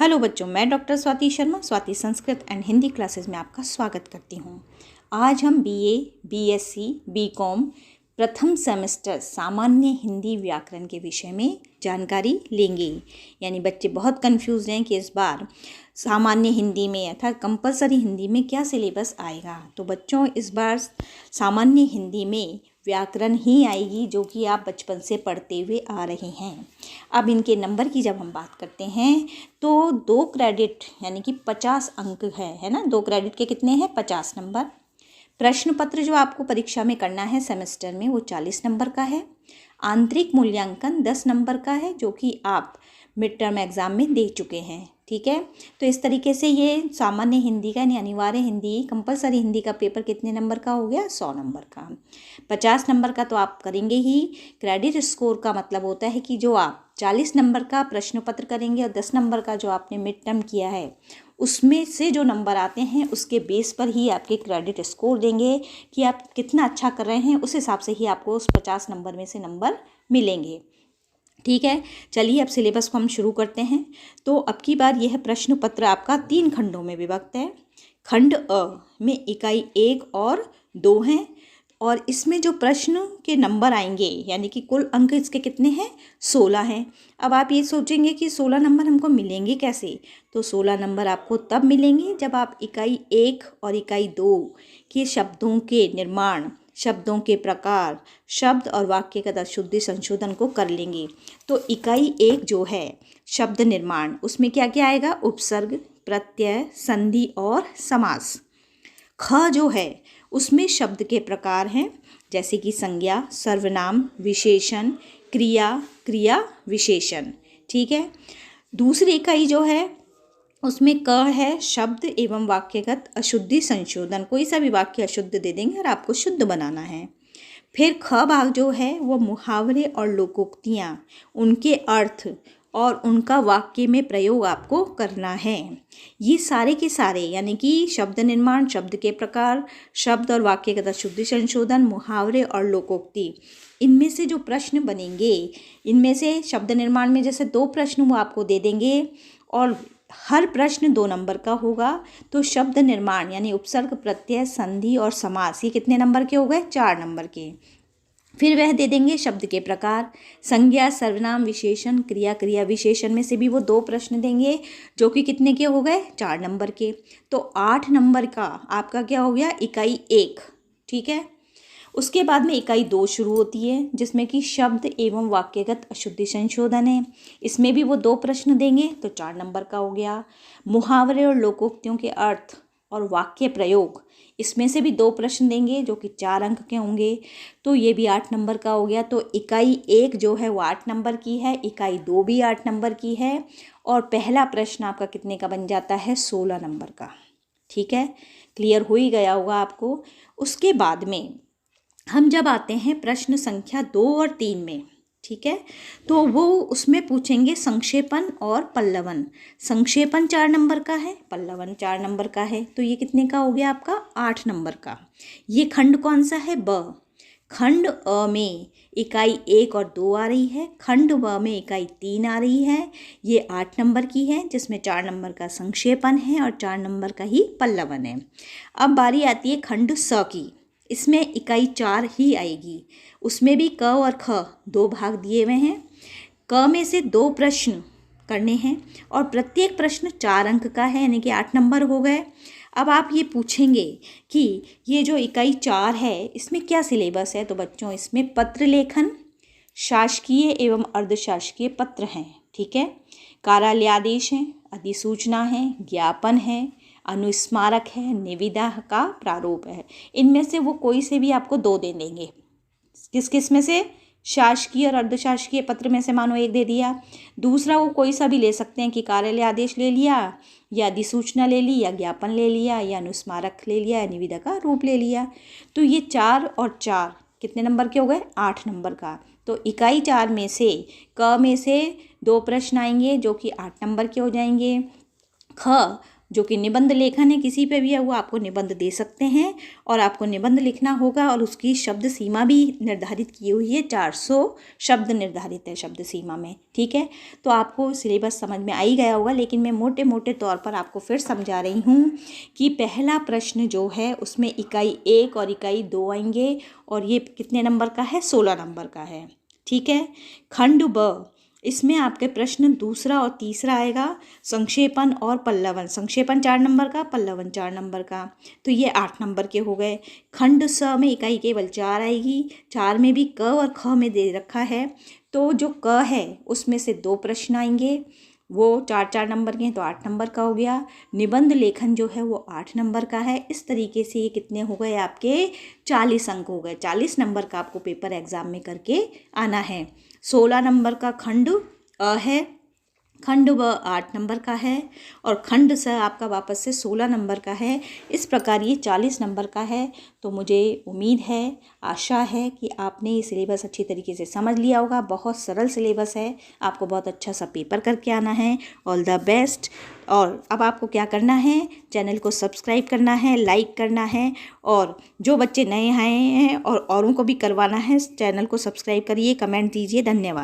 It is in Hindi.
हेलो बच्चों, मैं doctor Swati Sharma Swati Sanskrit and Hindi classes में आपका स्वागत करती हूँ। आज हम बीए, बीएससी, बीकॉम प्रथम सेमेस्टर सामान्य हिंदी व्याकरण के विषय में जानकारी लेंगे। यानी बच्चे बहुत कंफ्यूज हैं कि इस बार सामान्य हिंदी में अर्थात कंपलसरी हिंदी में क्या सिलेबस आएगा। तो बच्चों, इस बार सामान्य हिंदी में व्याकरण ही आएगी जो कि आप बचपन से पढ़ते हुए आ रहे हैं। अब इनके नंबर की जब हम बात करते हैं तो 2 क्रेडिट यानी कि 50 अंक है ना। 2 क्रेडिट के कितने हैं? 50 नंबर। प्रश्न पत्र जो आपको परीक्षा में करना है सेमेस्टर में वो 40 नंबर का है। आंतरिक मूल्यांकन 10 नंबर का है जो कि आप मिड टर्म एग्ज़ाम में दे चुके हैं। ठीक है, तो इस तरीके से ये सामान्य हिंदी का यानी अनिवार्य हिंदी कंपलसरी हिंदी का पेपर कितने नंबर का हो गया? 100 नंबर का। 50 नंबर का तो आप करेंगे ही। क्रेडिट स्कोर का मतलब होता है कि जो आप 40 नंबर का प्रश्न पत्र करेंगे और 10 नंबर का जो आपने मिड टर्म किया है उसमें से जो नंबर आते हैं उसके बेस पर ही आपके क्रेडिट स्कोर देंगे कि आप कितना अच्छा कर रहे हैं। उस हिसाब से ही आपको उस 50 नंबर में से नंबर मिलेंगे। ठीक है, चलिए अब सिलेबस को हम शुरू करते हैं। तो अब की बार यह प्रश्न पत्र आपका 3 खंडों में विभक्त है। खंड अ में इकाई 1 और 2 हैं और इसमें जो प्रश्न के नंबर आएंगे यानी कि कुल अंक इसके कितने हैं? 16 हैं। अब आप ये सोचेंगे कि 16 नंबर हमको मिलेंगे कैसे? तो 16 नंबर आपको तब मिलेंगे जब आप इकाई 1 और इकाई 2 के शब्दों के निर्माण, शब्दों के प्रकार, शब्द और वाक्यगत शुद्धि संशोधन को कर लेंगे। तो इकाई 1 जो है शब्द निर्माण, उसमें क्या क्या आएगा? उपसर्ग, प्रत्यय, संधि और समास। ख जो है उसमें शब्द के प्रकार हैं जैसे कि संज्ञा, सर्वनाम, विशेषण, क्रिया, क्रिया विशेषण। ठीक है, दूसरी इकाई जो है उसमें क है शब्द एवं वाक्यगत अशुद्धि संशोधन। कोई सा भी वाक्य अशुद्ध दे देंगे और आपको शुद्ध बनाना है। फिर ख भाग जो है वो मुहावरे और लोकोक्तियाँ, उनके अर्थ और उनका वाक्य में प्रयोग आपको करना है। ये सारे के सारे यानी कि शब्द निर्माण, शब्द के प्रकार, शब्द और वाक्यगत शुद्धि संशोधन, मुहावरे और लोकोक्ति, इनमें से जो प्रश्न बनेंगे, इनमें से शब्द निर्माण में जैसे 2 प्रश्न वो आपको दे देंगे और हर प्रश्न 2 नंबर का होगा। तो शब्द निर्माण यानी उपसर्ग, प्रत्यय, संधि और समास ये कितने नंबर के हो गए? 4 नंबर के। फिर वह दे देंगे शब्द के प्रकार, संज्ञा, सर्वनाम, विशेषण, क्रिया, क्रिया विशेषण में से भी वो 2 प्रश्न देंगे जो कि कितने के हो गए? 4 नंबर के। तो 8 नंबर का आपका क्या हो गया? इकाई 1। ठीक है, उसके बाद में इकाई 2 शुरू होती है जिसमें कि शब्द एवं वाक्यगत अशुद्धि संशोधन है। इसमें भी वो 2 प्रश्न देंगे तो 4 नंबर का हो गया। मुहावरे और लोकोक्तियों के अर्थ और वाक्य प्रयोग, इसमें से भी 2 प्रश्न देंगे जो कि 4 अंक के होंगे, तो ये भी 8 नंबर का हो गया। तो इकाई 1 जो है वो 8 नंबर की है, इकाई 2 भी 8 नंबर की है और पहला प्रश्न आपका कितने का बन जाता है? 16 नंबर का। ठीक है, क्लियर हो ही गया होगा आपको। उसके बाद में हम जब आते हैं प्रश्न संख्या 2 और 3 में, ठीक है, तो वो उसमें पूछेंगे संक्षेपण और पल्लवन। संक्षेपण 4 नंबर का है, पल्लवन 4 नंबर का है। तो ये कितने का हो गया आपका? 8 नंबर का। ये खंड कौन सा है? ब। खंड अ में इकाई 1 और 2 आ रही है, खंड ब में इकाई 3 आ रही है। ये 8 नंबर की है जिसमें 4 नंबर का संक्षेपण है और 4 नंबर का ही पल्लवन है। अब बारी आती है खंड स की। इसमें इकाई 4 ही आएगी। उसमें भी क और ख 2 भाग दिए हुए हैं। क में से 2 प्रश्न करने हैं और प्रत्येक प्रश्न 4 अंक का है यानी कि 8 नंबर हो गए। अब आप ये पूछेंगे कि ये जो इकाई 4 है इसमें क्या सिलेबस है? तो बच्चों, इसमें पत्र लेखन, शासकीय एवं अर्धशासकीय पत्र हैं। ठीक है, कार्यालयादेश हैं, अधिसूचना है, ज्ञापन है, अनुस्मारक है, निविदा का प्रारूप है। इनमें से वो कोई से भी आपको 2 दे देंगे। किस किस में से? शासकीय और अर्धशासकीय पत्र में से मानो 1 दे दिया। दूसरा वो कोई सा भी ले सकते हैं कि कार्यालय आदेश ले लिया या अधिसूचना ले ली या ज्ञापन ले लिया या अनुस्मारक ले लिया या निविदा का रूप ले लिया। तो ये 4 और 4 कितने नंबर के हो गए? 8 नंबर का। तो इकाई 4 में से क में से 2 प्रश्न आएंगे जो कि 8 नंबर के हो जाएंगे। ख जो कि निबंध लेखन है, किसी पे भी है वो आपको निबंध दे सकते हैं और आपको निबंध लिखना होगा और उसकी शब्द सीमा भी निर्धारित की हुई है। 400 शब्द निर्धारित है शब्द सीमा में, ठीक है। तो आपको सिलेबस समझ में आ ही गया होगा, लेकिन मैं मोटे मोटे तौर पर आपको फिर समझा रही हूँ कि पहला प्रश्न जो है उसमें इकाई 1 और इकाई 2 आएंगे और ये कितने नंबर का है, 16 नंबर का है, ठीक है। खंड ब, इसमें आपके प्रश्न दूसरा और तीसरा आएगा, संक्षेपण और पल्लवन। संक्षेपण 4 नंबर का, पल्लवन 4 नंबर का, तो ये 8 नंबर के हो गए। खंड स में इकाई केवल 4 आएगी, 4 में भी क और ख में दे रखा है, तो जो क है उसमें से 2 प्रश्न आएंगे, वो 4-4 नंबर के हैं तो 8 नंबर का हो गया। निबंध लेखन जो है वो 8 नंबर का है। इस तरीके से ये कितने हो गए आपके, 40 अंक हो गए। 40 नंबर का आपको पेपर एग्ज़ाम में करके आना है। 16 नंबर का खंड अ है, खंड व 8 नंबर का है और खंड स आपका वापस से 16 नंबर का है। इस प्रकार ये 40 नंबर का है। तो मुझे उम्मीद है, आशा है कि आपने ये सिलेबस अच्छी तरीके से समझ लिया होगा। बहुत सरल सिलेबस है, आपको बहुत अच्छा सा पेपर करके आना है। All the best. और अब आपको क्या करना है, चैनल को सब्सक्राइब करना है, लाइक करना है, और जो बच्चे नए आए हैं और औरों को भी करवाना है, चैनल को सब्सक्राइब करिए, कमेंट दीजिए। धन्यवाद।